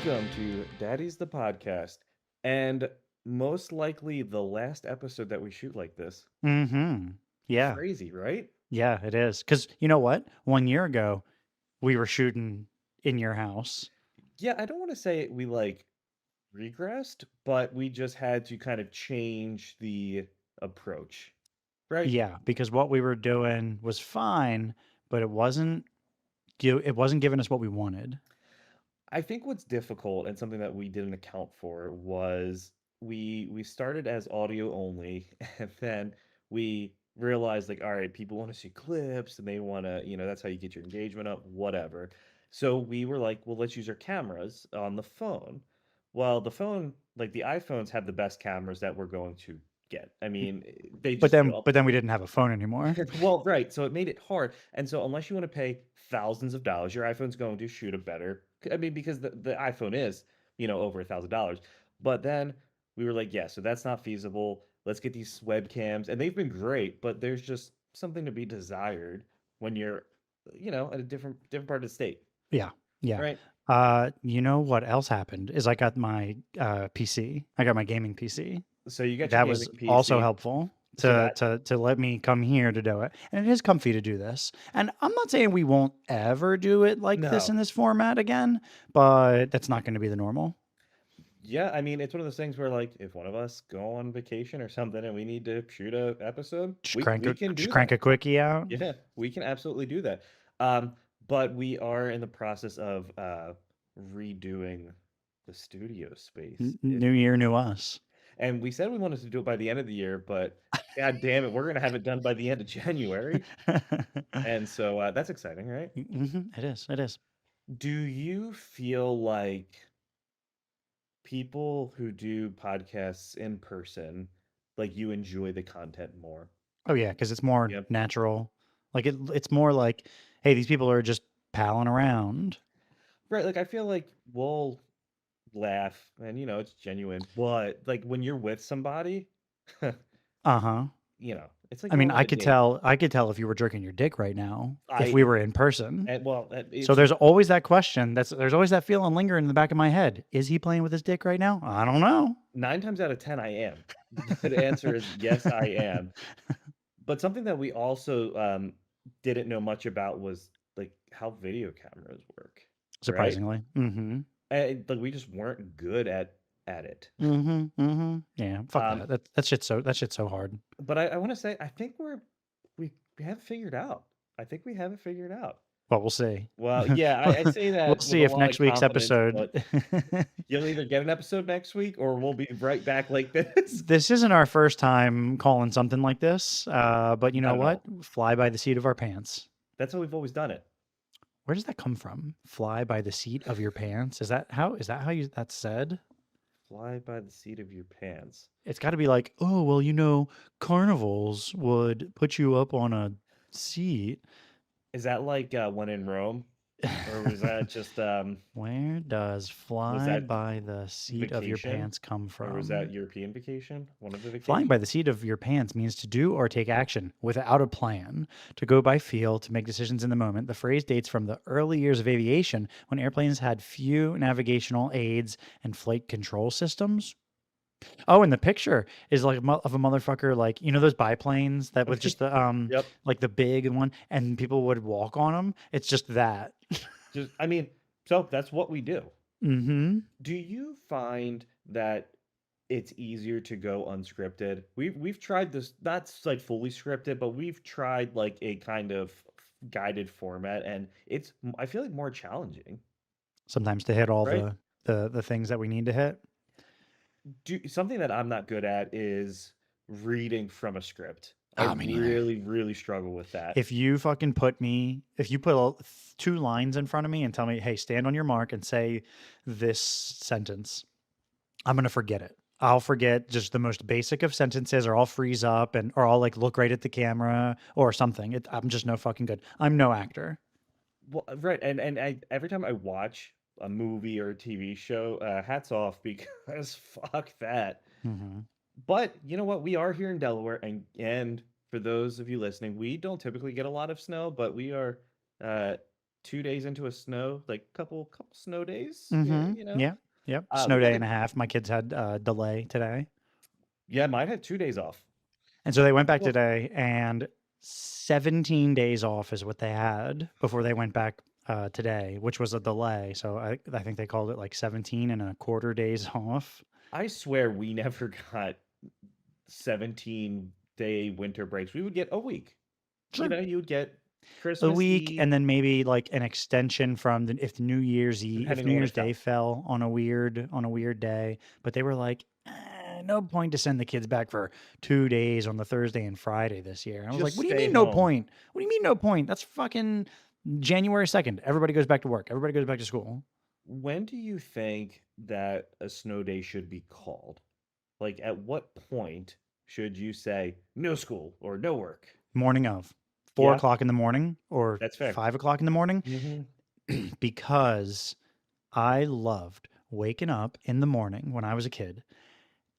Welcome to Daddies the Podcast, and most likely the last episode that we shoot like this. Mhm. Yeah. Crazy, right? Yeah, it is. Because you know what? 1 year ago, we were shooting in your house. Yeah, I don't want to say we like regressed, but we just had to kind of change the approach, right? Yeah, because what we were doing was fine, but it wasn't giving us what we wanted. I think what's difficult and something that we didn't account for was we started as audio only, and then we realized like, all right, people want to see clips and they want to, that's how you get your engagement up, whatever. So we were like, well, let's use our cameras on the phone. Well, the phone, like the iPhones have the best cameras that we're going to get. I mean, they But just then but then we didn't have a phone anymore. well, right. So it made it hard. And so unless you want to pay thousands of dollars, your iPhone's going to shoot a better. I mean, because the iPhone is, over $1,000. But then we were like, yeah, so that's not feasible. Let's get these webcams. And they've been great, but there's just something to be desired when you're, at a different part of the state. Yeah. Yeah. Right. You know what else happened is I got my PC. I got my gaming PC. So you got your That gaming was also PC. helpful So to that to let me come here to do it. And it is comfy to do this. And I'm not saying we won't ever do it like this no. in this format again, but that's not going to be the normal. Yeah, I mean, it's one of those things where like if one of us go on vacation or something and we need to shoot a episode, we can Just do crank that. a quickie out. Yeah, we can absolutely do that. But we are in the process of redoing the studio space. New year, new us. And we said we wanted to do it by the end of the year, but god damn it, we're gonna have it done by the end of January. And so that's exciting, right? It is. It is. Do you feel like people who do podcasts in person, like you enjoy the content more? Oh yeah, because it's more Yep. natural. Like it's more like, hey, these people are just palling around. Right, like I feel like we'll laugh and it's genuine, but like when you're with somebody, Uh-huh. it's like I going mean, on a date. I could tell if you were jerking your dick right now if I we were in person. and well, So it's there's always that question. There's always that feeling lingering in the back of my head. Is he playing with his dick right now? I don't know. 9 times out of 10 I am. The answer is yes, I am. But something that we also didn't know much about was like how video cameras work, right? Surprisingly. Mm-hmm. And like we just weren't good at it. Mm-hmm. Mm-hmm. Yeah. Fuck Um, that. That shit's so hard. but I want to say I think we have it figured out. I think we have it figured out. But we'll see. Well, yeah, I say We'll that with see a if lot next of week's confidence, episode. but you'll either get an episode next week or we'll be right back like this. This isn't our first time calling something like this. But you know Not at what? all. Fly by the seat of our pants. That's how we've always done it. Where does that come from? Fly by the seat of your pants? Is that how you that's said? Fly by the seat of your pants. It's got to be like, oh, well, carnivals would put you up on a seat. Is that like when in Rome, or was that just Where does was fly that by the seat of your vacation, pants come or was that from? European vacation? One of the Flying by vacations. the seat of your pants means to do or take action without a plan, to go by feel, to make decisions in the moment. The phrase dates from the early years of aviation when airplanes had few navigational aids and flight control systems. Oh, and the picture is like of a motherfucker, like those biplanes that with just the Yep. like the big one, and people would walk on them. It's just that. Just I mean, so that's what we do. Mm-hmm. Do you find that it's easier to go unscripted? We've tried this, not like fully scripted, but we've tried like a kind of guided format, and I feel like more challenging, Sometimes to hit all right? the things that we need to hit. Do something that I'm not good at is reading from a script. I Oh, me neither. really, really struggle with that. If you put two lines in front of me and tell me, hey, stand on your mark and say this sentence, I'm gonna forget it. I'll forget just the most basic of sentences, or I'll freeze up, or I'll like look right at the camera or something. I'm just no fucking good. I'm no actor. Well, right, and every time I watch a movie or a TV show, hats off because fuck that. Hmm. But you know what? We are here in Delaware, and for those of you listening, we don't typically get a lot of snow, but we are uh 2 days into a snow, like couple snow days. Yeah, Mm-hmm. Yeah. Yep. Snow We had day and a half. My kids had delay today. yeah, mine had 2 days off. And so they went back Well, today, and 17 days off is what they had before they went back today, which was a delay. So I think they called it like 17 and a quarter days off. I swear we never got 17-day winter breaks. We would get a week. Sure. You would get A Christmas week, Eve, and then maybe like an extension from if New Year's Eve, if depending New on when Year's it Day fell. fell on a weird day. But they were like, no point to send the kids back for 2 days on the Thursday and Friday this year. I was like, Just what do you stay mean no home. point? What do you mean no point? That's fucking January 2nd. Everybody goes back to work. Everybody goes back to school. When do you think that a snow day should be called? Like, at what point should you say no school or no work? Morning of four Yeah, o'clock in the morning or that's fair. 5 o'clock in the morning, Hmm. because I loved waking up in the morning when I was a kid,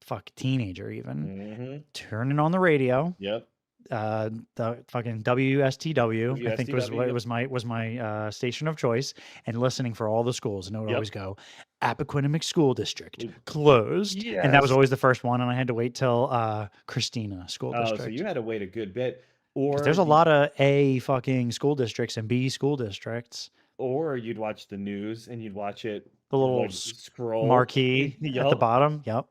fuck teenager even, Hmm. turning on the radio, Yep. the fucking WSTW, I think was WSTW. what Yep. was my station of choice, and listening for all the schools, and it would always Yep. go Appaquiddick School District closed, and that was Yes. always the first one, and I had to wait till Christina School Oh, so District. you had to wait a good bit, Because or there's a lot of A fucking school districts and B school districts. or you'd watch the news and you'd watch it The little like scroll. marquee at the Yup. bottom. Yep.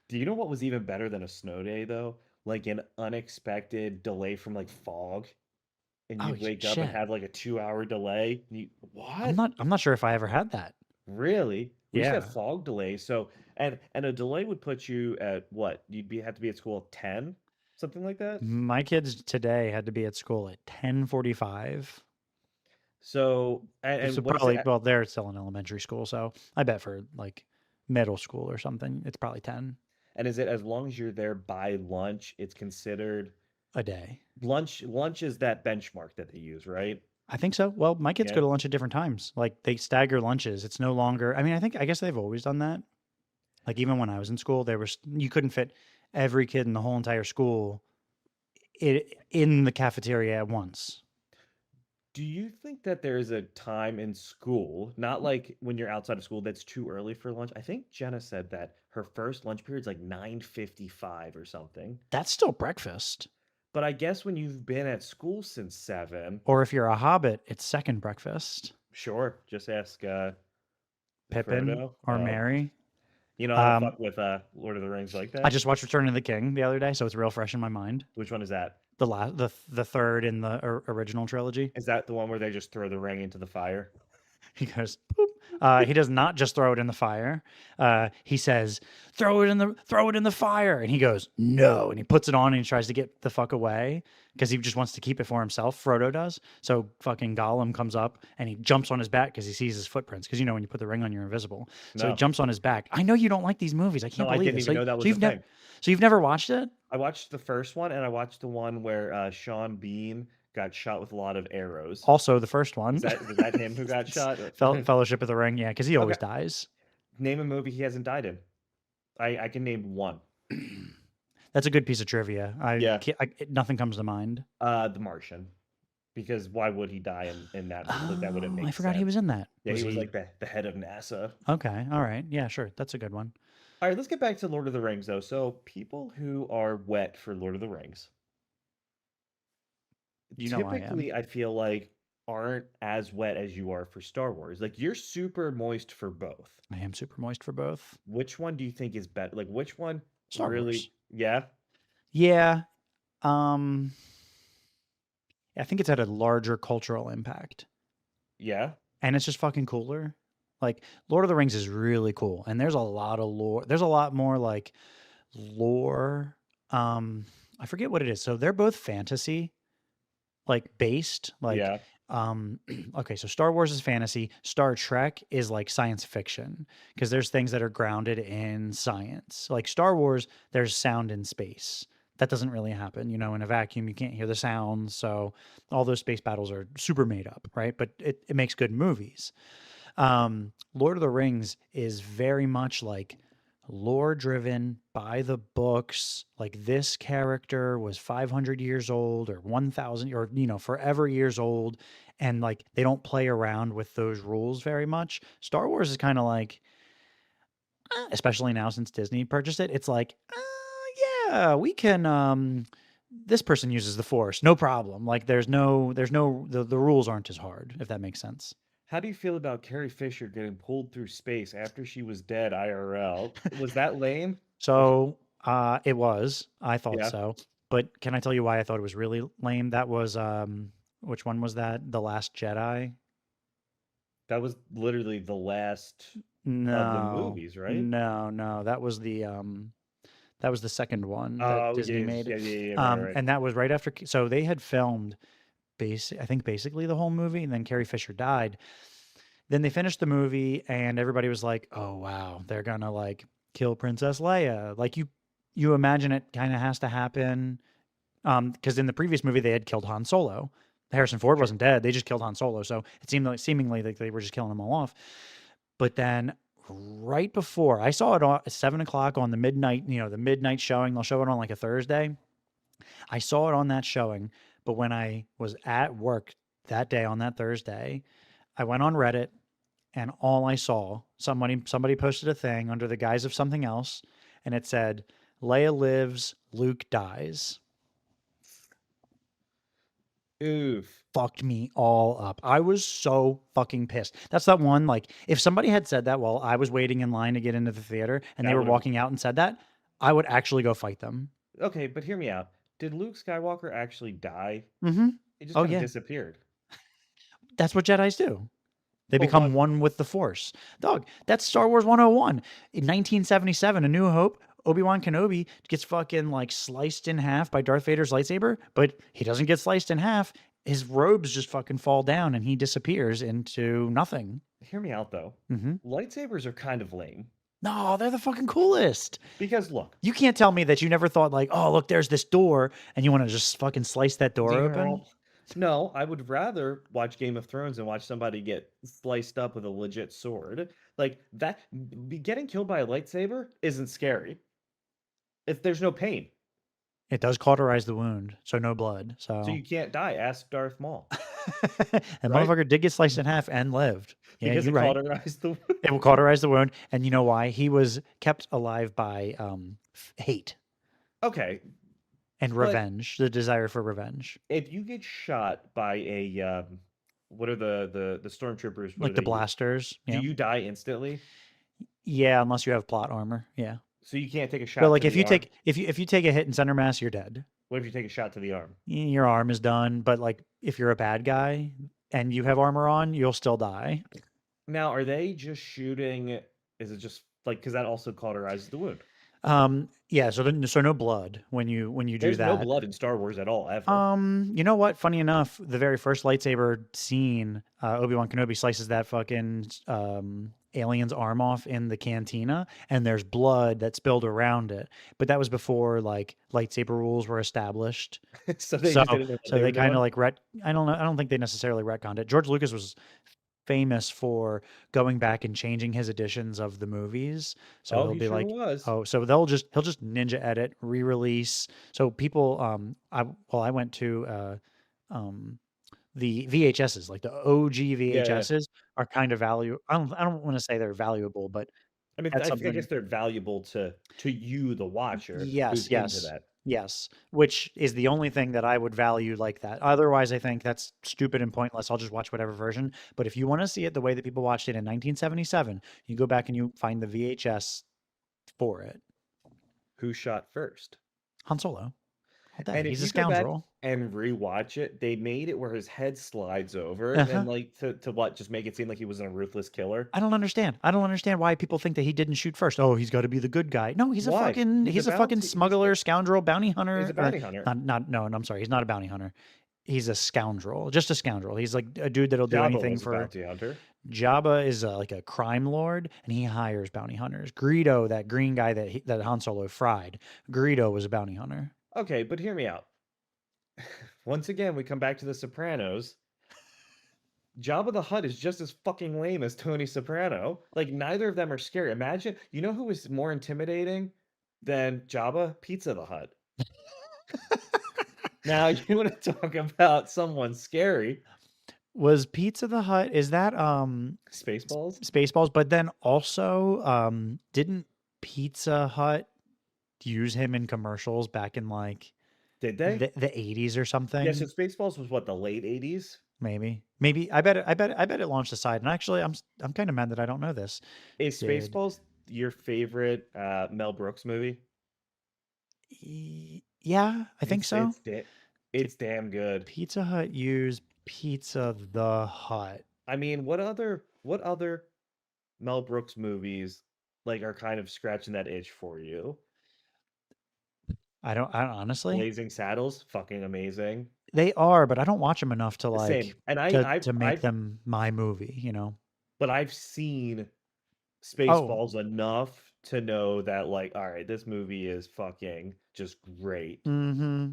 Do you know what was even better than a snow day though? Like an unexpected delay from like fog, and Oh you'd wake up and shit. have like a 2 hour delay. I'm What? not. I'm not sure if I ever had that. Really? We used to have Yeah. fog delays. So and a delay would put you at what? You'd be have to be at school at 10, something like that. My kids today had to be at school at 10:45. So So and what is it? probably, well, they're still in elementary school, so I bet for like middle school or something, it's probably 10 And is it as long as you're there by lunch, it's considered a day. lunch? Lunch is that benchmark that they use, right? I think so. Well, my kids go Yeah. to lunch at different times. Like they stagger lunches. It's no longer. I mean, I guess they've always done that. Like even when I was in school, you couldn't fit every kid in the whole entire school in the cafeteria at once. Do you think that there's a time in school, not like when you're outside of school, that's too early for lunch? I think Jenna said that her first lunch period's like 9:55 or something. That's still breakfast. But I guess when you've been at school since 7, Or if you're a hobbit, it's second breakfast. sure, just ask Pippin Frodo. or Mary. I don't Um, fuck with Lord of the Rings like I that. just watched Return of the King the other day, so it's real fresh in my mind. Which one is that? The third in the original trilogy. Is that the one where they just throw the ring into the fire? He goes, boop. He does not just throw it in the fire. He says, throw it in the fire. And he goes, no. And he puts it on and he tries to get the fuck away because he just wants to keep it for himself. Frodo does. So fucking Gollum comes up and he jumps on his back because he sees his footprints. Because when you put the ring on, you're invisible. So he No. jumps on his back. I know you don't like these movies. I can't No, I believe didn't it. even know that was a thing. So you've never watched it? I watched the first one and I watched the one where Sean Bean got shot with a lot of arrows. Also, the first one. Is that him who got shot? Fellowship of the Ring. Yeah, because he always Okay. dies. Name a movie he hasn't died in. I can name one. That's a good piece of trivia. Yeah. Nothing comes to mind. The Martian. Because why would he die in that movie? Like, that wouldn't Oh, make I forgot he sense. was in that. Yeah, he was like the head of NASA. Okay, all right. Yeah, sure. That's a good one. All right, let's get back to Lord of the Rings though. So people who are wet for Lord of the Rings, You know I am. typically I feel like aren't as wet as you are for Star Wars. Like you're super moist for both. I am super moist for both. Which one do you think is better? Like which one Star really? Wars. Yeah. Yeah. Um I think it's had a larger cultural impact. Yeah. And it's just fucking cooler. Like Lord of the Rings is really cool. And there's a lot of lore. There's a lot more like lore. I forget what it is. So they're both fantasy, like based. Like Yeah. okay, so Star Wars is fantasy, Star Trek is like science fiction because there's things that are grounded in science. Like Star Wars, there's sound in space. That doesn't really happen, in a vacuum you can't hear the sounds, so all those space battles are super made up, right? But it makes good movies. Lord of the Rings is very much like lore driven, by the books. Like this character was 500 years old or 1000 or forever years old, and like they don't play around with those rules very much. Star Wars is kind of like, especially now since Disney purchased it, it's like, yeah, we can this person uses the Force, no problem. Like the rules aren't as hard, if that makes sense. How do you feel about Carrie Fisher getting pulled through space after she was dead IRL? Was that lame? Was it? So it was. I thought Yeah, so. But can I tell you why I thought it was really lame? That was which one was that? The Last Jedi? that was literally the last of the No. movies, right? No. That was the second one that Oh, Disney yes, made. yeah, yeah, yeah, right, right. And that was right after, so they had filmed I think basically the whole movie, and then Carrie Fisher died. Then they finished the movie and everybody was like, "Oh wow, they're gonna like kill Princess Leia." Like you imagine it kind of has to happen. Because in the previous movie they had killed Han Solo. Harrison Ford Sure. wasn't dead; they just killed Han Solo. So it seemed like seemingly like they were just killing them all off. But then right before I saw it at 7 o'clock on the midnight, the midnight showing, they'll show it on like a Thursday. I saw it on that showing, but when I was at work that day on that Thursday, I went on Reddit and all I saw, somebody posted a thing under the guise of something else, and it said, "Leia lives, Luke dies." Oof. Fucked me all up. I was so fucking pissed. That's that one, like, if somebody had said that while I was waiting in line to get into the theater and they That were would have. walking out and said that, I would actually go fight them. Okay, but hear me out. Did Luke Skywalker actually die? Mm-hmm. He just Oh kind of yeah, disappeared. that's what Jedis do. They But become what? one with the Force. Dog, that's Star Wars 101. In 1977, A New Hope, Obi-Wan Kenobi gets fucking like sliced in half by Darth Vader's lightsaber, but he doesn't get sliced in half. His robes just fucking fall down and he disappears into nothing. Hear me out though. Hmm. Lightsabers are kind of lame No, they're the fucking coolest. because look, You can't tell me that you never thought like, oh, look, there's this door, and you want to just fucking slice that door open. no, I would rather watch Game of Thrones and watch somebody get sliced up with a legit sword. Like that, getting killed by a lightsaber isn't scary if there's no pain. It does cauterize the wound, so no blood. So So you can't die. Ask Darth Maul, that right? motherfucker did get sliced in half and lived. Yeah, Because you're it right. cauterized the. It will cauterize the wound, and you know why? He was kept alive by hate Okay, and but revenge, the desire for revenge, if you get shot by a what are the stormtroopers? What do like the they use? blasters. Do Yeah, you die instantly? yeah, unless you have plot armor. Yeah, So you can't take a but shot to like if the you arm. take if you take a hit in center mass, you're dead. What if you take a shot to the arm? Your arm is done. But like if you're a bad guy and you have armor on, you'll still die. Now, are they just shooting? Is it just like because that also cauterizes the wound? Yeah, so no blood when you do There's no that. blood in Star Wars at all, ever. You know what? Funny enough, the very first lightsaber scene, Obi-Wan Kenobi slices that fucking alien's arm off in the cantina, and there's blood that spilled around it. But that was before like lightsaber rules were established. So they So just didn't know what so they they were kind of doing. like I don't know. I don't think they necessarily retconned it. George Lucas was famous for going back and changing his editions of the movies. So Oh, he'll he be sure like, was. oh, so he'll just ninja edit, re-release. So people, I went to um the VHSs, like the OG Yeah, yeah. VHSs are kind of value. I don't want to say they're valuable, but I mean, that's I guess something. they're valuable to you, the watcher, who's Yes, into yes, that. yes. Which is the only thing that I would value like that. Otherwise, I think that's stupid and pointless. I'll just watch whatever version. But if you want to see it the way that people watched it in 1977, you go back and you find the VHS for it. Who shot first? Han Solo, all And day. if He's a you go back scoundrel. and rewatch it, they made it where his head slides over, Uh and huh. like to what? Just make it seem like he wasn't a ruthless killer. I don't understand. I don't understand why people think that he didn't shoot first. Oh, he's got to be the good guy. No, Why? he's a fucking smuggler, scoundrel, bounty He's a hunter, or bounty hunter. not. No, I'm sorry. He's not a bounty hunter. He's a scoundrel, just a scoundrel. He's like a dude that'll do Jabba anything was a for. bounty hunter. Jabba is like a crime lord, and he hires bounty hunters. Greedo, that green guy that Han Solo fried, Greedo was a bounty hunter. Okay, but hear me out. Once again, we come back to The Sopranos. Jabba the Hutt is just as fucking lame as Tony Soprano. Like neither of them are scary. Imagine, you know who is more intimidating than Jabba? Pizza the Hutt. Now you want to talk about someone scary? Was Pizza the Hut, is that Spaceballs? Spaceballs? But then also, didn't Pizza Hut use him in commercials back in like Did they? the 80s or Yeah, so something? Spaceballs was what, the late 80s? Maybe I bet it launched a side. And actually, I'm kind of mad that I don't know this. Is Did Spaceballs your favorite Mel Brooks movie? yeah, I think It's so. it's da- Did it's damn good. Pizza Hut use Pizza the Hut? I mean, what other Mel Brooks movies like are kind of scratching that itch for you? I don't honestly. Blazing Saddles, fucking amazing. They are, but I don't watch them enough to like Same. And I I've to make I've them my movie, you know. but I've seen Oh, Spaceballs enough to know that like, all right, this movie is fucking just great. mm-hmm.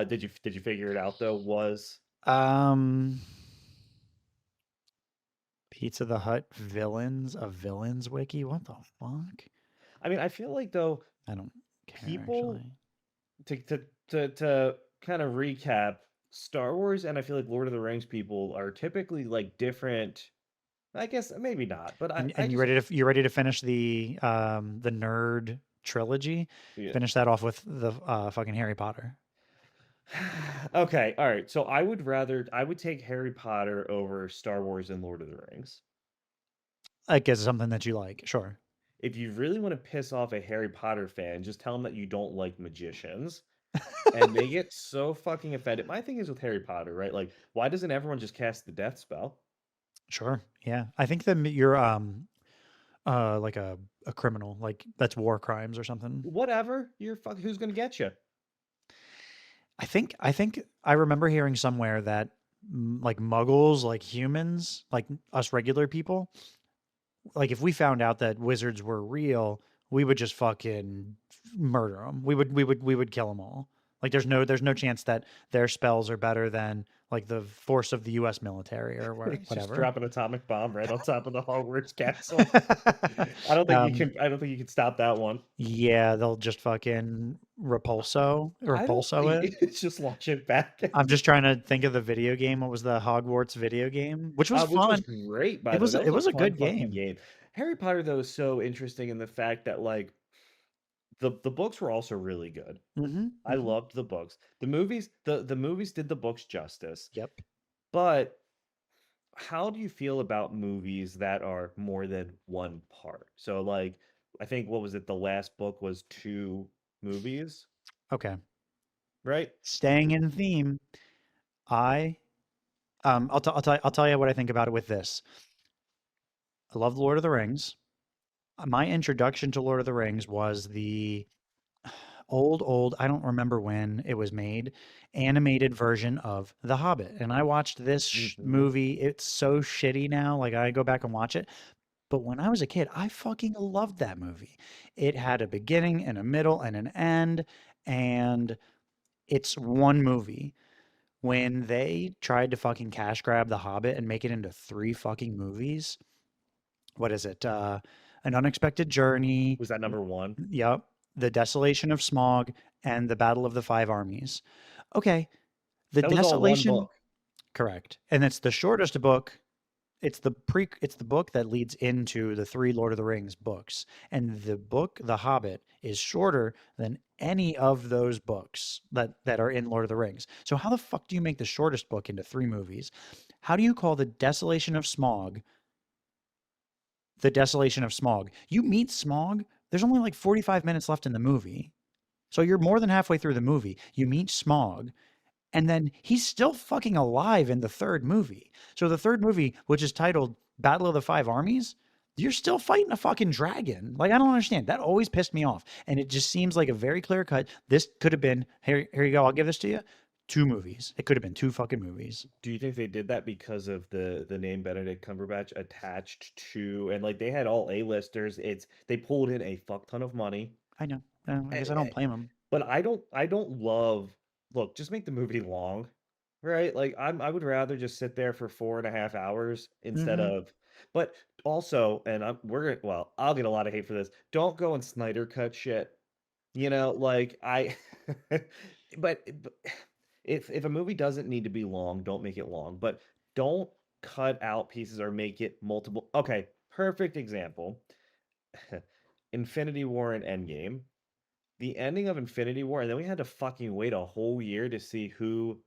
Did you figure it out though? Was Um, Pizza the Hut villains, a villains wiki. What the fuck? I mean, I feel like though I don't care people actually. to kind of recap Star Wars and I feel like Lord of the Rings people are typically like different. I guess maybe not, but I And just you ready to finish the nerd trilogy? yeah. Finish that off with the fucking Harry Potter. Okay, all right. So I would take Harry Potter over Star Wars and Lord of the Rings. Like as something that you like, sure. If you really want to piss off a Harry Potter fan, just tell them that you don't like magicians and they get so fucking offended. My thing is with Harry Potter, right? Like, why doesn't everyone just cast the death spell? Sure. Yeah. I think that you're like a criminal, like that's war crimes or something. Whatever. Who's gonna get you? I think I remember hearing somewhere that like muggles, like humans, like us regular people, like if we found out that wizards were real, we would just fucking murder them. We would kill them all. Like there's no chance that their spells are better than like the force of the U.S. military or Just whatever. drop an atomic bomb right on top of the Hogwarts castle. I don't think you um, can. I don't think you can stop that one. yeah, they'll just fucking I don't. repulso it. It's just launch it back, I'm just trying to think of the video game. What was the Hogwarts video game? Which was which was fun. great by the way. That It was a was a fun good fucking game. game. Harry Potter though is so interesting in the fact that like the books were also really good. Mhm, I mhm. loved the books. The movies did the books justice. Yep. But how do you feel about movies that are more than one part? So like I think what was it? The last book was two movies, Okay. right? Staying in theme, I I'll tell you what I think about it with this. I love Lord of the Rings. My introduction to Lord of the Rings was the old, I don't remember when it was made, animated version of The Hobbit. And I watched this Hmm. movie. It's so shitty now. Like I go back and watch it. But when I was a kid, I fucking loved that movie. It had a beginning and a middle and an end, and it's one movie. When they tried to fucking cash grab The Hobbit and make it into three fucking movies, what is it? An Unexpected Journey. Was that number one? Yep. The Desolation of Smog and the Battle of the Five Armies. Okay. The That was all one Desolation, book. correct. And it's the shortest book. It's the book that leads into the three Lord of the Rings books. And the book The Hobbit is shorter than any of those books that are in Lord of the Rings. So how the fuck do you make the shortest book into three movies? How do you call The Desolation of Smog The Desolation of Smog? You meet Smog, there's only like 45 minutes left in the movie. So you're more than halfway through the movie. You meet Smog, and then he's still fucking alive in the third movie. So the third movie, which is titled Battle of the Five Armies, you're still fighting a fucking dragon. Like I don't understand. That always pissed me off. And it just seems like a very clear cut. This could have been here you go. I'll give this to you. Two movies. It could have been two fucking movies. Do you think they did that because of the name Benedict Cumberbatch attached to and like they had all A-listers. They pulled in a fuck ton of money. I know. I Eh, guess I eh, don't blame him. but I don't love look, just make the movie long. right? Like I would rather just sit there for 4.5 hours instead Mhm. of. But also, and well, I'll get a lot of hate for this. Don't go and Snyder cut shit. Like but if a movie doesn't need to be long, don't make it long. But don't cut out pieces or make it multiple. Okay, perfect example. Infinity War and Endgame. The ending of Infinity War, and then we had to fucking wait a whole year to see who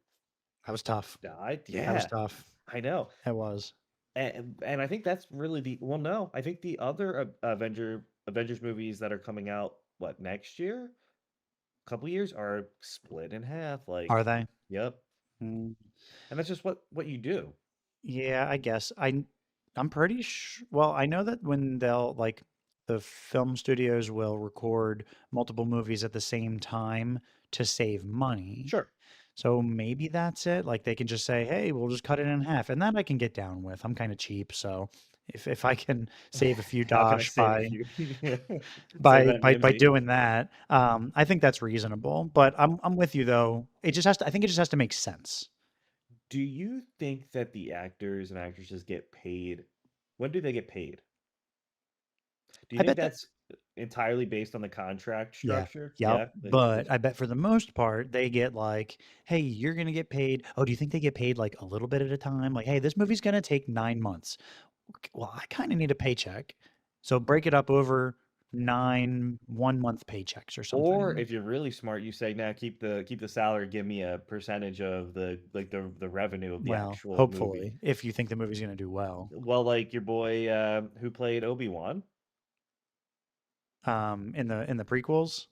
That was tough. died. That was Yeah, tough. I know. It was. And I think that's really no, I think the other Avengers movies that are coming out what next year, couple years are split in half. Are Like, they? yep, Mm, and that's just what you do. yeah, I guess. I'm pretty sure. Well, I know that when they'll like the film studios will record multiple movies at the same time to save money. Sure. So maybe that's it. Like they can just say, "Hey, we'll just cut it in half," and that I can get down with. I'm kind of cheap, so if I can save a few How can I dosh save a by few? Save by that by by NIMBY. doing that, I think that's reasonable. But I'm with you though. It just has to. I think it just has to make sense. Do you think that the actors and actresses get paid? When do they get paid? Do you I think bet that. that's entirely based on the contract Yeah. structure? Yep. Yeah, But I bet for the most part, they get like, hey, you're going to get paid. Oh, do you think they get paid like a little bit at a time? Like, hey, this movie's going to take 9 months. Well, I kind of need a paycheck. So break it up over 9 1 month paychecks or or something. if you're really smart, you say, "Nah, keep the salary, give me a percentage of the revenue of the Well, actual movie." hopefully, if you think the movie's going to do well. Well, like your boy who played Obi-Wan. In the prequels,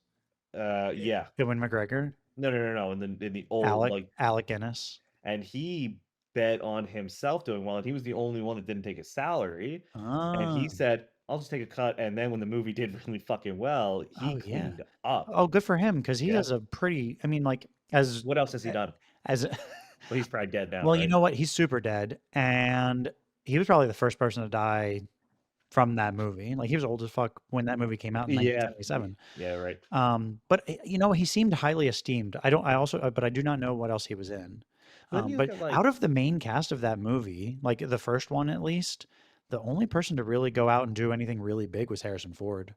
Yeah. Ewan McGregor, No, no, no, no. In the old, Alec, like, Alec Guinness. and he bet on himself doing well, and he was the only one that didn't take a salary. And he Ah, said, "I'll just take a cut." And then when the movie did really fucking well, he oh yeah. cleaned up. Oh, good for him because he Yeah. has a pretty. I mean, like as What else has he done? as Well, he's probably dead now, well, you right? know what? He's super dead, and he was probably the first person to die from that movie. Like he was old as fuck when that movie came out in Yeah. 1977. Yeah, right. But you know, he seemed highly esteemed. I don't. I also, but I do not know what else he was in. But then you look But at out like, of the main cast of that movie, like the first one at least, the only person to really go out and do anything really big was Harrison Ford.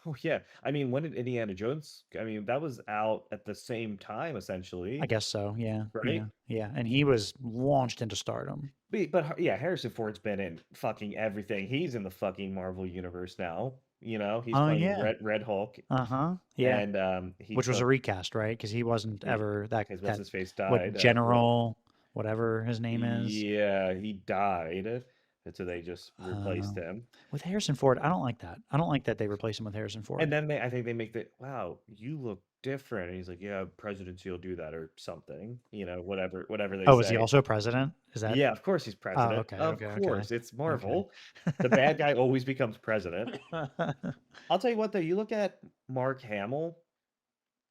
oh yeah. I mean, when did Indiana Jones? I mean, that was out at the same time, I essentially, guess so. Yeah, right? yeah, yeah. And he was launched into stardom. Yeah, Harrison Ford's been in fucking everything. He's in the fucking Marvel universe now. He's Oh playing yeah. Red Hulk, Uh-huh. Yeah. and he Which was a took recast, right? Because he wasn't ever because what's that his face what died. general whatever his name is. Yeah, he died, and so they just Uh, replaced him. with Harrison Ford, I don't like that. I don't like that they replace him with Harrison And Ford. then I think they make the wow, you look different. And he's like, yeah, presidency will do that or something. Whatever they Oh, is he say. also president? Is that? Yeah, of course he's Oh, president. okay, Of okay, okay, course, it's okay. Marvel. The bad guy always becomes president. I'll tell you what though, you look at Mark Hamill,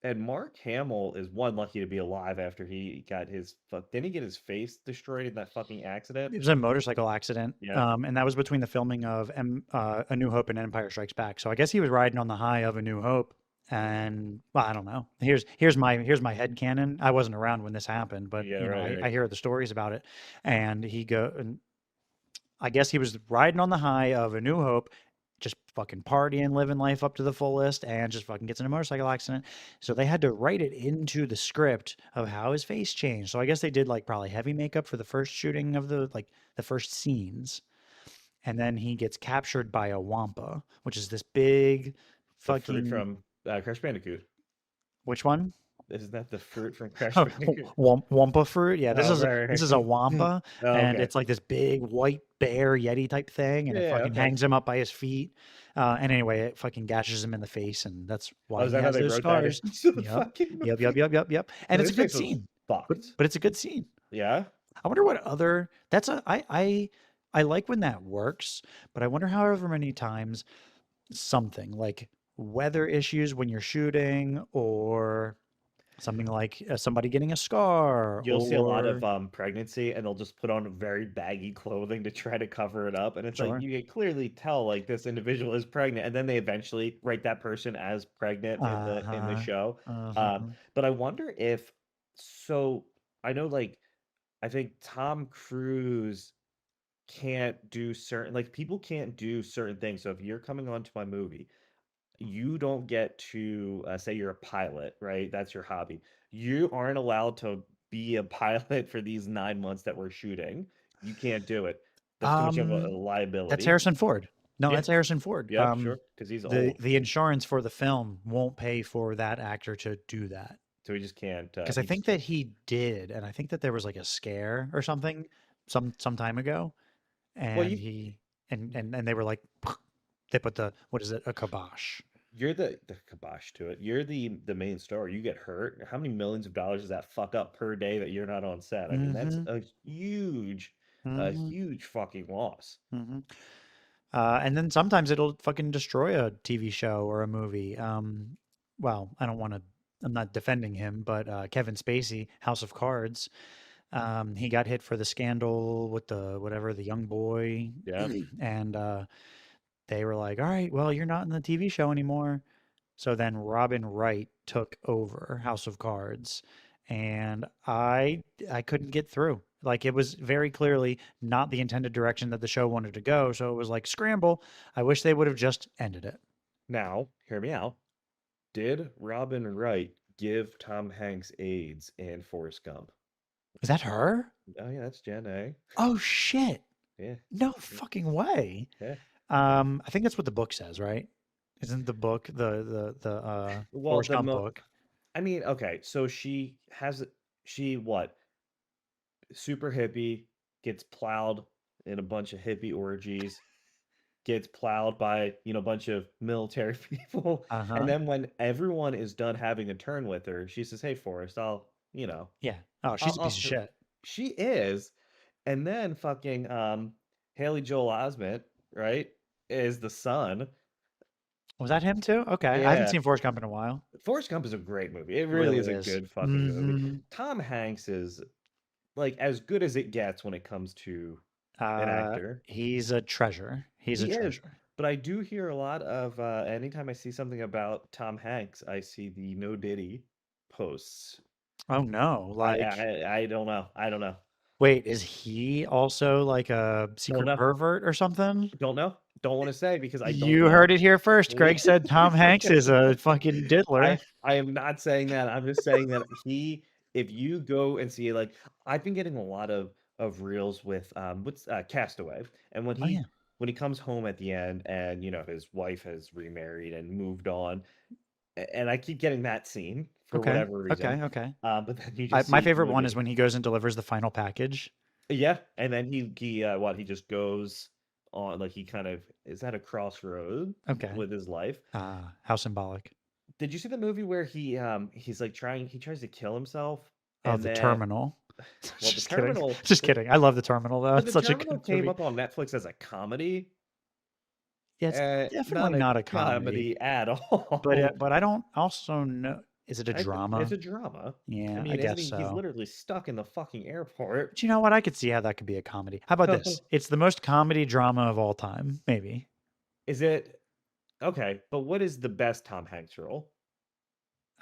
and Mark Hamill is one lucky to be alive after he got his didn't he get his face destroyed in that fucking accident? It was a motorcycle accident, Yeah. and that was between the filming of A New Hope and Empire Strikes Back. So I guess he was riding on the high of A New Hope, and well, I don't know. Here's my head canon. I wasn't around when this happened, but Yeah, you know, right, I right. hear the stories about it, and and I guess he was riding on the high of A New Hope, just fucking partying, living life up to the fullest, and just fucking gets in a motorcycle accident. So they had to write it into the script of how his face changed. So I guess they did like probably heavy makeup for the first shooting of the first scenes. And then he gets captured by a wampa, which is this big The fruit fucking from Crash Bandicoot. which one? Isn't that the fruit from Crash Oh, Bandicoot? Wampa fruit. Yeah, this Oh, is a right, this right. is a right. wampa, Oh, and okay. it's like this big white bear yeti type thing, and it Yeah, fucking okay. hangs him up by his feet. And anyway, it fucking gashes him in the face, and that's Oh, why is he that how has they those wrote that scars. into the Yep, fucking yep, yep, movie? yep, yep, yep. And So it's a his good face was scene, but fucked. but it's a good scene. Yeah. I wonder what other that's a I like when that works, but I wonder however many times something like weather issues when you're shooting or something like somebody getting a scar You'll see a lot of or pregnancy, and they'll just put on very baggy clothing to try to cover it up. And it's like sure. you can clearly tell like this individual is pregnant, and then they eventually write that person as pregnant in the Uh-huh. show. Um, Uh-huh. but I wonder if so. I know like I think Tom Cruise can't do certain like people can't do certain things. So if you're coming onto my movie, you don't get to say you're a pilot, right? That's your hobby. You aren't allowed to be a pilot for these 9 months that we're shooting. You can't do it. That's too much of a That's liability. Harrison Ford. No, Yeah. that's Harrison Ford. Yep. Sure. Because he's The old, the insurance for the film won't pay for that actor to do that. so he just can't. Because I He think just that can't. he did, and I think that there was like a scare or something some time ago, Well, and you he and they were like they put the what is it, a kibosh. you're the kibosh to it. You're the main star. You get hurt. How many millions of dollars does that fuck up per day that you're not on set? I mean, that's Mm-hmm. a Mm-hmm. huge fucking loss. Mm-hmm. And then sometimes it'll fucking destroy a TV show or a movie. Well, I don't want to. I'm not defending him, but Kevin Spacey, House of Cards, he got hit for the scandal with the whatever the young boy, Yeah. and they were like, "All right, well, you're not in the TV show anymore." So then Robin Wright took over House of Cards, and I couldn't get through. Like it was very clearly not the intended direction that the show wanted to go. So it was like scramble. I wish they would have just ended it. Now, hear me out. Did Robin Wright give Tom Hanks AIDS in Forrest Gump? Is that her? Oh yeah, that's Jen A. Oh shit! Yeah. No fucking way. Yeah. I think that's what the book says, right? Isn't the book the Well, Forrest Gump book? I mean, okay, so she what? Super hippie, gets plowed in a bunch of hippie orgies, gets plowed by, a bunch of military people, Uh and huh. then when everyone is done having a turn with her, she says, "Hey, Forrest, Yeah. Oh, she's a piece of I'll." shit. She is, and then fucking Haley Joel Osment, right, is the son. Was that him too? Okay, I haven't Yeah, seen Forrest Gump in a while. Forrest Gump is a great movie. It It really really is a is. good fucking movie. Mm-hmm. Tom Hanks is like as good as it gets when it comes to an actor. He's a treasure. He's a He is, treasure. but I do hear a lot of anytime I see something about Tom Hanks, I see the no Diddy posts. Oh no, I like I, I don't know. I don't know. wait, is he also like a Don't secret know. pervert or something? Don't know. Don't want to say because I don't You know. heard it here first. Greg said Tom Hanks is a fucking diddler. I am not saying that. I'm just saying that if you go and see like I've been getting a lot of reels with what's Castaway, and Oh yeah. when he comes home at the end and his wife has remarried and moved on, and I keep getting that scene for Okay. whatever reason, Okay. but then you just My see favorite no one is Diddy. when he goes and delivers the final package. Yeah, and then he just goes on like he kind of is at a crossroad Okay. with his life. How symbolic. Did you see the movie where he's like he tries to kill himself Oh, and the then terminal. well the Just kidding. terminal Just kidding. I love the terminal though. but It's the such a terminal good came movie. up on Netflix as a comedy, Yeah, it's not definitely a not a comedy. comedy at But all. I don't also know. Is it a It's drama? a drama. I Yeah, I mean, isn't guess he's so. literally stuck in the fucking airport. But you know what? I could see how that could be a comedy. How about this? It's the most comedy drama of all time, maybe. Is it okay? But what is the best Tom Hanks role?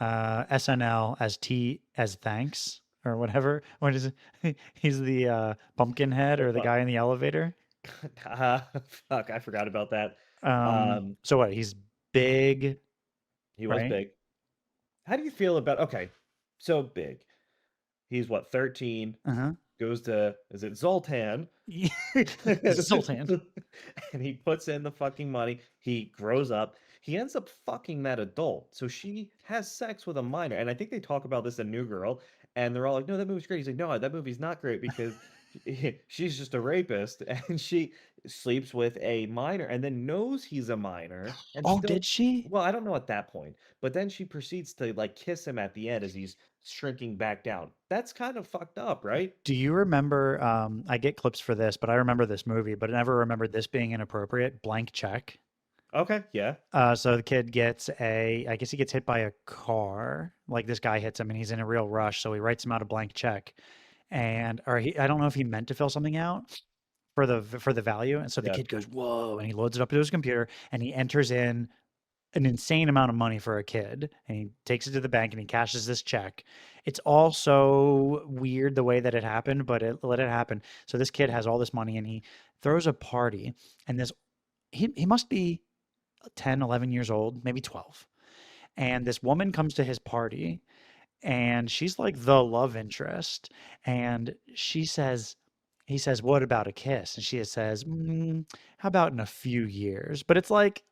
SNL as T as thanks or whatever. What is it? He's the pumpkin head or the Well, guy in the elevator. uh, fuck, I forgot about that. Um, So what? He's big, he was right? big. How do you feel about okay? So big. He's what, 13, Uh-huh. goes to is it Zoltan? Zoltan. And he puts in the fucking money. He grows up. He ends up fucking that adult. So she has sex with a minor. And I think they talk about this in New Girl. And they're all like, no, that movie's great. He's like, no, that movie's not great because she's just a rapist. And she sleeps with a minor and then knows he's a minor and Oh, still, did she? well, I don't know at that point. But then she proceeds to like kiss him at the end as he's shrinking back down. That's kind of fucked up, right? Do you remember? I get clips for this, but I remember this movie, but I never remembered this being inappropriate. Blank check. Okay, yeah. So the kid gets I guess he gets hit by a car. Like this guy hits him and he's in a real rush. So he writes him out a blank check. I don't know if he meant to fill something out for the value. And so the Yeah. kid goes, whoa, and he loads it up to his computer and he enters in an insane amount of money for a kid, and he takes it to the bank and he cashes this check. It's all so weird the way that it happened, but let it happen. So this kid has all this money and he throws a party, and he must be 10, 11 years old, maybe 12. And this woman comes to his party, and she's like the love interest. And he says, "What about a kiss?" And she says, "How about in a few years?" But it's like,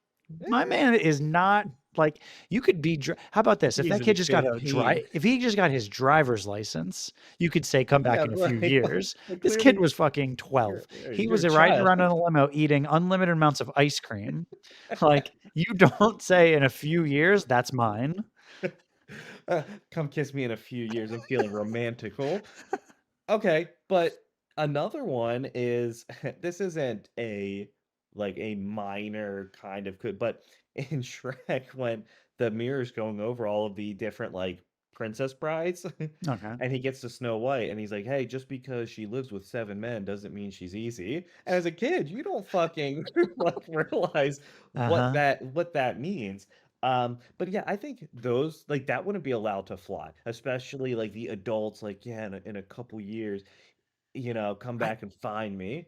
my Eh, man is not like, you could be. How about this? If he's that in kid just got fifteen. if he just got his driver's license, you could say, "Come back Yeah, in a few right. years." Like, This kid clearly, was fucking 12. He you're was a riding child. around in a limo eating unlimited amounts of ice cream. Like, you don't say in a few years, "That's mine." Come kiss me in a few years. I'm feeling romantical. Okay, but another one is this isn't a like a minor kind of good, but in Shrek when the mirror's going over all of the different like princess brides Okay. and he gets to Snow White and he's like, "Hey, just because she lives with 7 men doesn't mean she's easy." And as a kid, you don't fucking like realize Uh-huh. what that means. But yeah, I think those like that wouldn't be allowed to fly, especially like the adults, like, yeah, in a couple years, come I back and find me.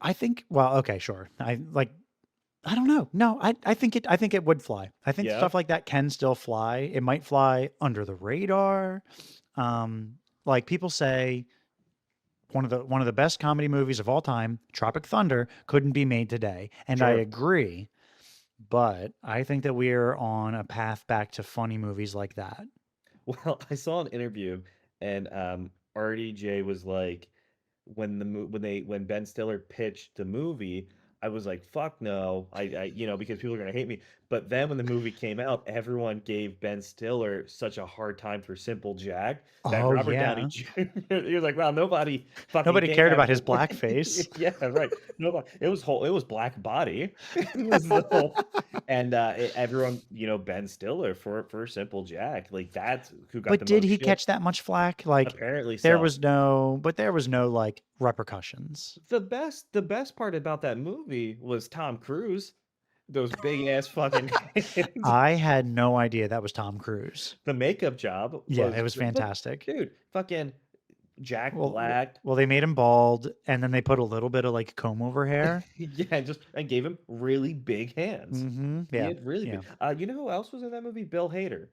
I think, well, okay, sure. I don't know. No, I think it would fly. I think Yeah. stuff like that can still fly. It might fly under the radar. Um, like people say, one of the best comedy movies of all time, Tropic Thunder, couldn't be made today, and I Sure. agree. But I think that we're on a path back to funny movies like that. Well, I saw an interview and RDJ was like, when Ben Stiller pitched the movie, I was like, "Fuck no!" Because people are gonna hate me. But then when the movie came out, everyone gave Ben Stiller such a hard time for Simple Jack that Oh Robert Downey yeah, Jr. He was like, "Wow, nobody fucking nobody came cared about after." his blackface. Yeah, right. Nobody. It was Black Body. It was the whole, and everyone, Ben Stiller for Simple Jack, like that's who got the But did most he shit. catch that much flack? Like, Apparently so. there was no like repercussions. The best part about that movie was Tom Cruise. Those big ass fucking hands. I had no idea that was Tom Cruise. The makeup job Yeah, it was was but fantastic. dude, fucking Jack Well, Black. well, they made him bald, and then they put a little bit of like comb over hair. Yeah, and gave him really big hands. He Yeah, had really yeah. big. You know who else was in that movie? Bill Hader.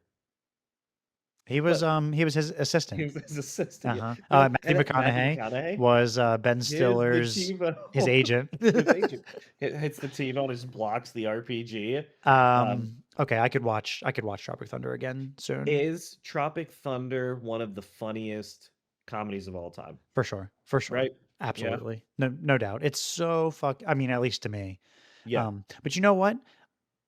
But He was his he assistant. was his assistant. Yeah. Uh-huh. And Matthew then Matthew McConaughey McConaughey. was Ben Here's the Stiller's his TiVo. agent. His agent hits the TiVo and just blocks the RPG. Um, Okay, I could watch Tropic Thunder again soon. Is Tropic Thunder one of the funniest comedies of all time? For sure. For sure. Right? Yeah. Absolutely. No doubt. It's so I mean, at least to me. Yeah. But you know what?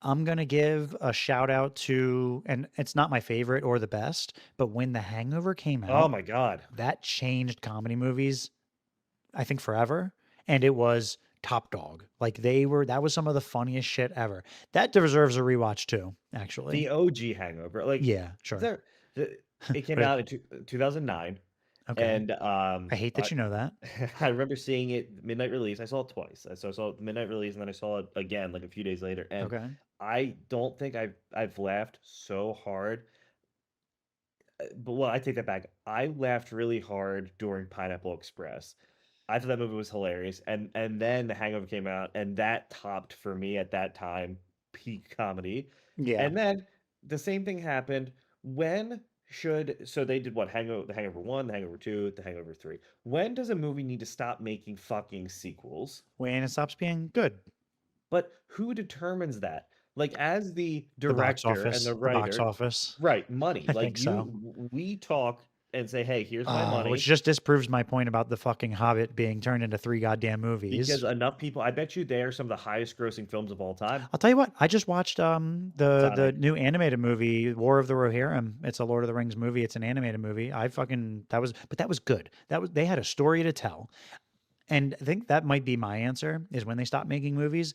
I'm gonna give a shout out to, and it's not my favorite or the best, but when The Hangover came Oh out, my God. that changed comedy movies, I think forever, and it was top dog. Like that was some of the funniest shit ever. That deserves a rewatch too, actually. The OG Hangover. Like Yeah, sure. there the, it came But out in 2009 okay. and I hate I, that you know that. I remember seeing it midnight release. I saw it twice. So I saw it midnight release and then I saw it again like a few days later and Okay. I don't think I've laughed so hard. But well, I take that back. I laughed really hard during Pineapple Express. I thought that movie was hilarious, and then The Hangover came out, and that topped for me at that time peak comedy. Yeah. And then the same thing happened. When should so they did what Hangover, The Hangover 1, The Hangover 2, The Hangover 3. When does a movie need to stop making fucking sequels? When it stops being good. But who determines that? Like as the The box director and office. the The box writer, office. right, money. I Like think so. we talk and say, "Hey, here's my Which money." just disproves my point about the fucking Hobbit being turned into 3 goddamn Because movies. enough people I bet you they are some of the highest grossing films of all time. I'll tell you what, I just watched the Sonic. new animated movie, War of the Rohirrim. It's a Lord of the Rings movie. It's an animated movie. That was good. They had a story to tell. And I think that might be my answer is when they stop making movies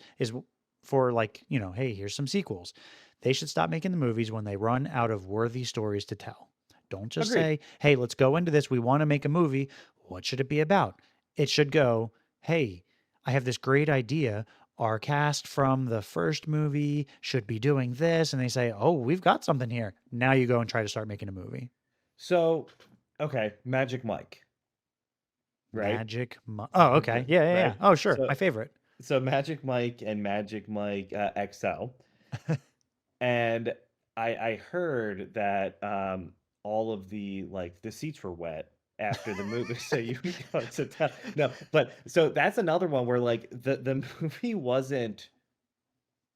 for like, hey, here's some sequels. They should stop making the movies when they run out of worthy stories to tell. Don't just Agreed. say, hey, let's go into this. We want to make a movie. What should it be about? It should go, hey, I have this great idea. our cast from the first movie should be doing this, and they say, "Oh, we've got something here." Now you go and try to start making a movie. So, okay, Magic Mike, right? Oh, okay. Yeah, yeah, yeah. Right. Oh, sure. So, My favorite. so Magic Mike and Magic Mike XL, and I heard that all of the like the seats were wet after the movie, so you can go to town. No, but so that's another one where like the movie wasn't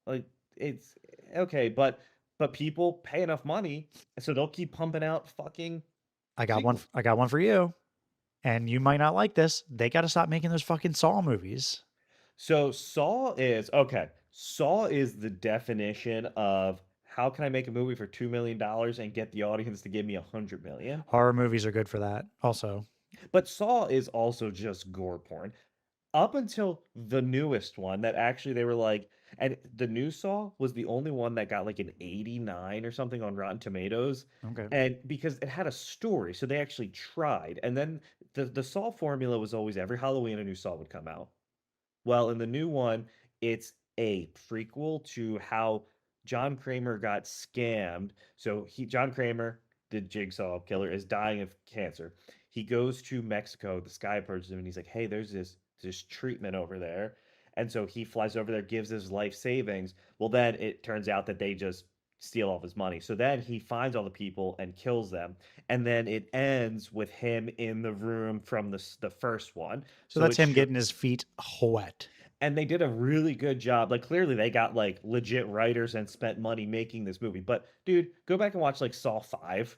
like it's okay, but people pay enough money, so they'll keep pumping out fucking I got one. sequels. I got one for you, and you might not like this. They got to stop making those fucking Saw movies. So Saw is okay. Saw is the definition of how can I make a movie for $2 million and get the audience to give me 100 million? Horror movies are good for that. Also, But Saw is also just gore porn. Up until the newest one that actually they were like, and the new Saw was the only one that got like an 89 or something on Rotten Tomatoes. okay. And because it had a story, so they actually tried. And then the Saw formula was always every Halloween a new Saw would come out. Well, in the new one, it's a prequel to how John Kramer got scammed. So John Kramer, the Jigsaw killer, is dying of cancer. He goes to Mexico. The sky approaches him, and he's like, "Hey, there's this treatment over there." And so he flies over there, gives his life savings. Well, then it turns out that they just steal all of his money. So then he finds all the people and kills them. And then it ends with him in the room from the first one. So So that's it him getting his feet wet. and they did a really good job. Like clearly they got like legit writers and spent money making this movie. But dude, go back and watch like Saw 5.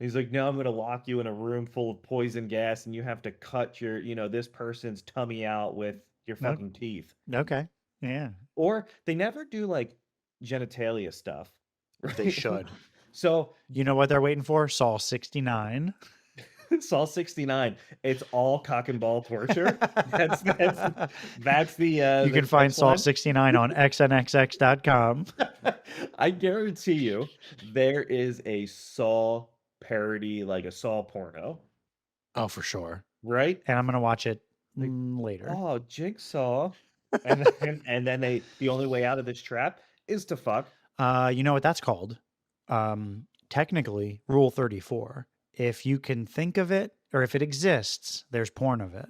He's like, "No, I'm gonna lock you in a room full of poison gas and you have to cut your, this person's tummy out with your No, fucking teeth." okay. Yeah, Or they never do like genitalia stuff. they Right? should. So You know what they're waiting for? Saw 69. Saw 69. It's all cock and ball torture. That's You the can find Saw punchline. 69 on xnxx.com. I guarantee you there is a Saw parody, like a Saw porno, Oh, for sure. right? And I'm going to watch it Like, later. oh, Jigsaw. And then the only way out of this trap is to fuck. You know what that's called? Technically, Rule 34. If you can think of it, or if it exists, there's porn of it.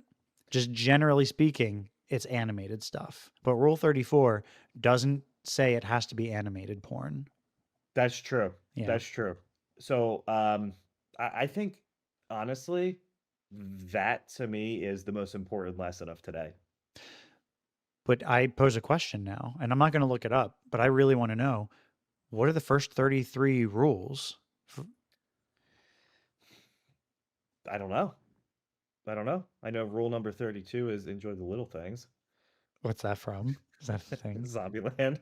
Just generally speaking, it's animated stuff. But Rule 34 doesn't say it has to be animated porn. That's true. Yeah. That's true. So I think honestly, that to me is the most important lesson of today. But I pose a question now, and I'm not going to look it up, but I really want to know, what are the first 33 rules? I don't know. I don't know. I know rule number 32 is enjoy the little things. What's that from? Is that the thing? Zombieland.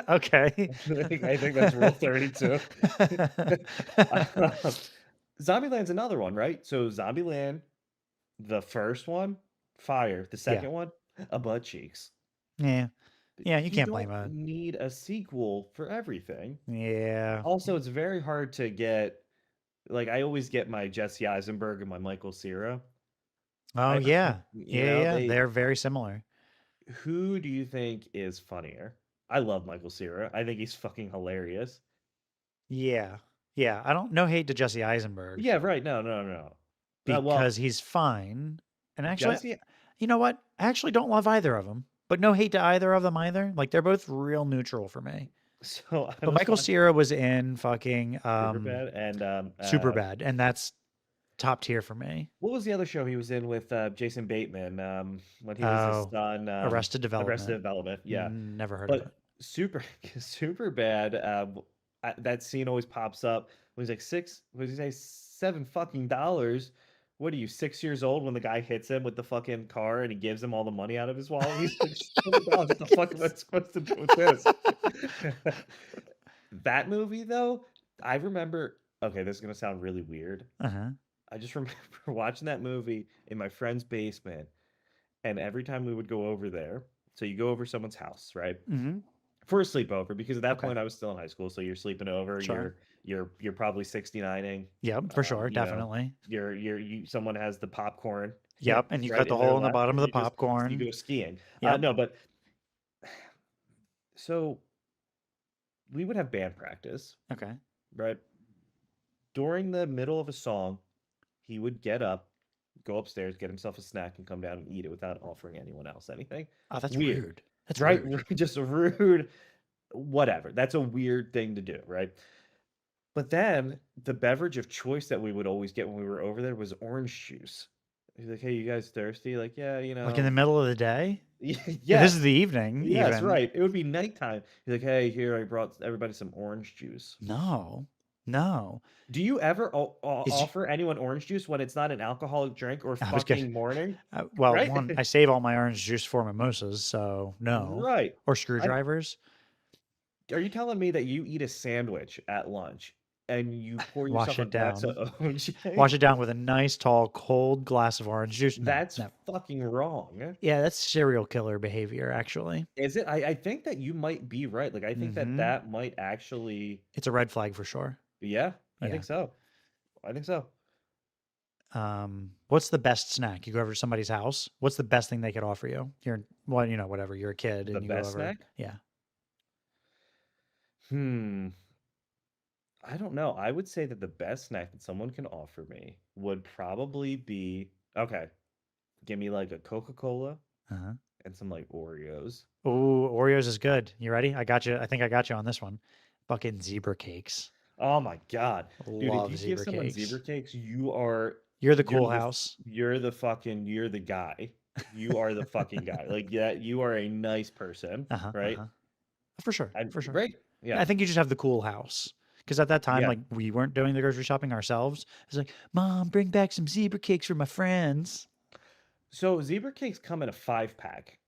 Okay. I think that's rule 32. Zombieland's another one, right? So Zombieland, the first one, fire. The Yeah. second one, a butt cheeks. Yeah. Yeah, you You can't blame don't it. need a sequel for everything. Yeah. Also, it's very hard to get. Like I always get my Jesse Eisenberg and my Michael Cera. Oh, I, yeah. you Yeah, know, yeah. they. They're very similar. Who do you think is funnier? I love Michael Cera. I think he's fucking hilarious. Yeah. Yeah. I don't, no hate to Jesse Eisenberg Yeah, right. No, no, no. Well, because he's fine. And actually, Jesse. you know what? I actually don't love either of them, but no hate to either of them either. Like they're both real neutral for me. So I But was Michael watching Cera was in fucking Superbad and Superbad, and that's top tier for me. what was the other show he was in with Jason Bateman when he was his Oh, son? Arrested Arrested Development. Development. Yeah, Never heard of it. but super bad. That scene always pops up when he's like six. What did he say? $7 fucking. What are you, 6 years old when the guy hits him with the fucking car and he gives him all the money out of his wallet? He's like, $7. What the fuck am I supposed to do with this? That movie though, I remember. Okay, this is gonna sound really weird. Uh-huh. I just remember watching that movie in my friend's basement, and every time we would go over there, so you go over someone's house, right? Mm-hmm. For a sleepover, because at that Okay. point I was still in high school, so you're sleeping over, Sure. you're probably 69ing. Yep, for sure, You know, definitely. someone has the popcorn, Yep, and you right cut the in their hole in the lap, bottom of and the you go popcorn. skiing. Yep. No, but So we would have band practice, Okay. right? During the middle of a song, he would get up, go upstairs, get himself a snack, and come down and eat it without offering anyone else anything. Oh, that's Weird, rude. That's right? rude. Just a rude, whatever. That's a weird thing to do, right? But then the beverage of choice that we would always get when we were over there was orange juice. He's like, "Hey, you guys thirsty?" Like, "Yeah, Like in the middle of the day? If this is yes, the evening, yes, even. right." It would be nighttime. He's like, "Hey, here I brought everybody some orange juice." No. No. Do you ever Is you, offer anyone orange juice when it's not an alcoholic drink or I was gonna. fucking morning? Well, Right? one, I save all my orange juice for mimosas, so no. Right. Or I, screwdrivers. are you telling me that you eat a sandwich at lunch and you pour Wash yourself a it glass down. of orange Wash juice? it down with a nice, tall, cold glass of orange juice. No, That's no. fucking wrong. Yeah, that's serial killer behavior, actually. Is it? I think that you might be right. Like, I think that Hmm. that might actually, It's a red flag for sure. yeah, I Yeah. think so. I think so. What's the best snack? You go over to somebody's house. What's the best thing they could offer you? You're, well, whatever. You're a kid The and you go best over. snack? Yeah. Hmm. I don't know. I would say that the best snack that someone can offer me would probably be okay. Give me like a Coca-Cola Uh-huh. and some like Oreos. Ooh, Oreos is good. You ready? I got you. I think I got you on this one. Fucking zebra cakes. Oh my God. Dude, if Love you give zebra someone cakes. zebra cakes, you are You're the cool house. you're the guy. You are the fucking guy. Like, yeah, you are a nice person, Uh-huh. right? Uh-huh. For sure. And For sure. right? Yeah. I think you just have the cool house. Because at that time, Yeah. like we weren't doing the grocery shopping ourselves. It's like, Mom, bring back some zebra cakes for my friends. So zebra cakes come in a 5 pack.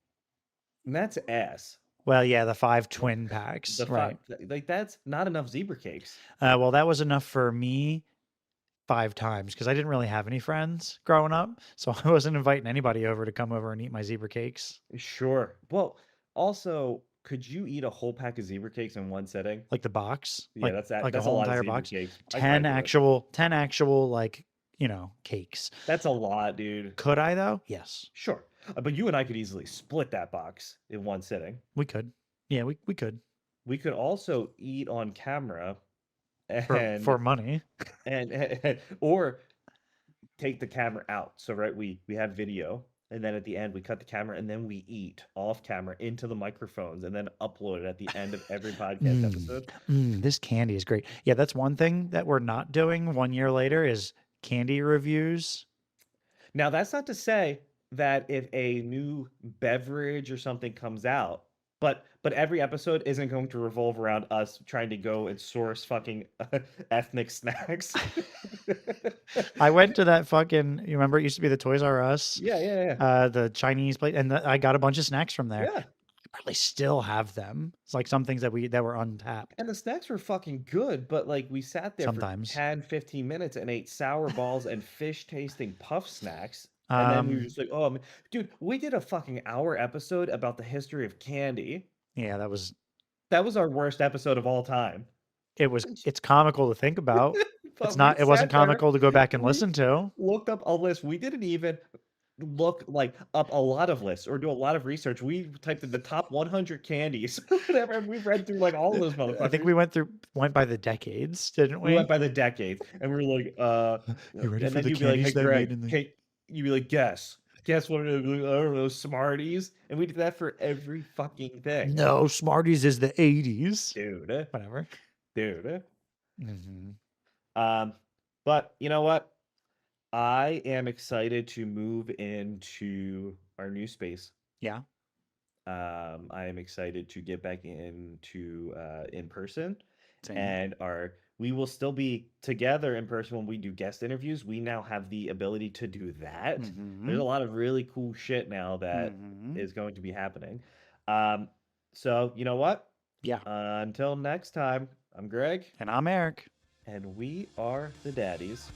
And that's ass. Well, yeah, the 5 Like twin packs. the five Right. like that's not enough zebra cakes. Well, that was enough for me 5 times because I didn't really have any friends growing up. So I wasn't inviting anybody over to come over and eat my zebra cakes. Sure. Well, also, could you eat a whole pack of zebra cakes in one sitting? Like the box, Yeah, that's that. like a That's a whole lot of entire zebra box. cakes. I could 10 probably do it. actual 10 actual like, cakes. That's a lot, dude. Could I though? Yes. Sure. But you and I could easily split that box in one sitting. We could. Yeah, we could. We could also eat on camera For and money. or take the camera out. So right, we have video and then at the end we cut the camera and then we eat off camera into the microphones and then upload it at the end of every podcast Mm, episode. this candy is great. Yeah, that's one thing that we're not doing 1 year later is candy reviews. Now, that's not to say that if a new beverage or something comes out, but every episode isn't going to revolve around us trying to go and source fucking ethnic snacks. I went to that fucking, you remember it used to be the Toys R Us, Yeah, yeah, yeah. the Chinese place, and I got a bunch of snacks from there. Yeah. I probably still have them. It's like some things that were untapped And the snacks were fucking good, but like we sat there for sometimes. 10, 15 minutes and ate sour balls and fish tasting puff snacks. And then we were Um, just like, oh, dude, we did a fucking hour episode about the history of candy. yeah, That was our worst episode of all time. it's comical to think about. It's But we not, it wasn't sat there, comical to go back and we listen to. looked up a list. We didn't even look like up a lot of lists or do a lot of research. We typed in the top 100 candies, whatever, and we read through like all of those I think motherfuckers. we went by the decades, didn't We went we? by the decades, and we were like, You ready and for then the you'd be like, "Hey, candies they made Greg, in the you'd be like, guess what? It is?" I don't know, Smarties, and we did that for every fucking thing, No, Smarties is the 80s. dude, Whatever. dude. Hmm. Um, but you know what? I am excited to move into our new space. Yeah, I am excited to get back into in person, same. and our we will still be together in person when we do guest interviews. We now have the ability to do that. There's Hmm. a lot of really cool shit now that Hmm. is going to be happening. Um, so you know what? Yeah. Until next time, I'm Greg, And I'm Eric. and we are the Daddies.